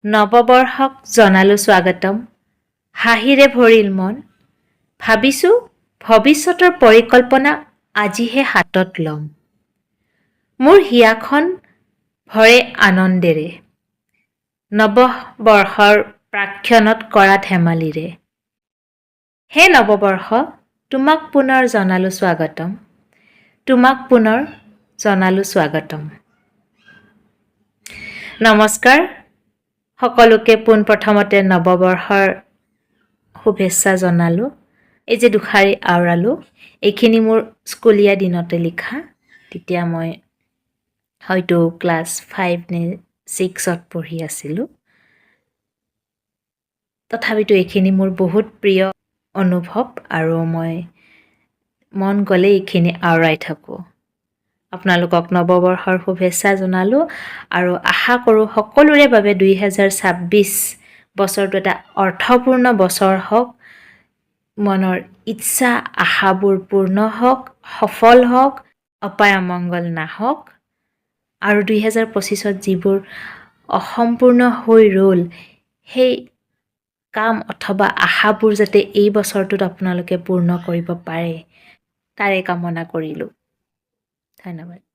নৱবৰ্ষক জনালোঁ স্বাগতম। হাঁহিৰে ভৰিল মন। ভাবিছোঁ ভৱিষ্যতৰ পৰিকল্পনা আজিহে হাতত ল'ম। মোৰ হিয়াখন ভৰে আনন্দেৰে, নৱবৰ্ষৰ প্ৰাক্ষণত কৰা ধেমালিৰে। হে নৱবৰ্ষ, তোমাক পুনৰ জনালোঁ স্বাগতম। তোমাক পুনৰ জনালোঁ স্বাগতম। নমস্কাৰ। সকলোকে পোনপ্ৰথমতে নৱবৰ্ষৰ শুভেচ্ছা জনালোঁ। এই যে দুষাৰী আওৰালোঁ, এইখিনি মোৰ স্কুলীয়া দিনতে লিখা। তেতিয়া মই হয়তো ক্লাছ 5 নে 6ত পঢ়ি আছিলোঁ। তথাপিতো এইখিনি মোৰ বহুত প্ৰিয় অনুভৱ আৰু মই মন গ'লে এইখিনি আওৰাই থাকোঁ। আপোনালোকক নৱবৰ্ষৰ শুভেচ্ছা জনালোঁ আৰু আশা কৰোঁ সকলোৰে বাবে 2026 বছৰটো এটা অৰ্থপূৰ্ণ বছৰ হওক, মনৰ ইচ্ছা আশাবোৰ পূৰ্ণ হওক, সফল হওক, অপায় অমংগল নাহক আৰু 2025ত যিবোৰ অসম্পূৰ্ণ হৈ ৰ'ল সেই কাম অথবা আশাবোৰ যাতে এই বছৰটোত আপোনালোকে পূৰ্ণ কৰিব পাৰে তাৰে কামনা কৰিলোঁ। ধন্যবাদ।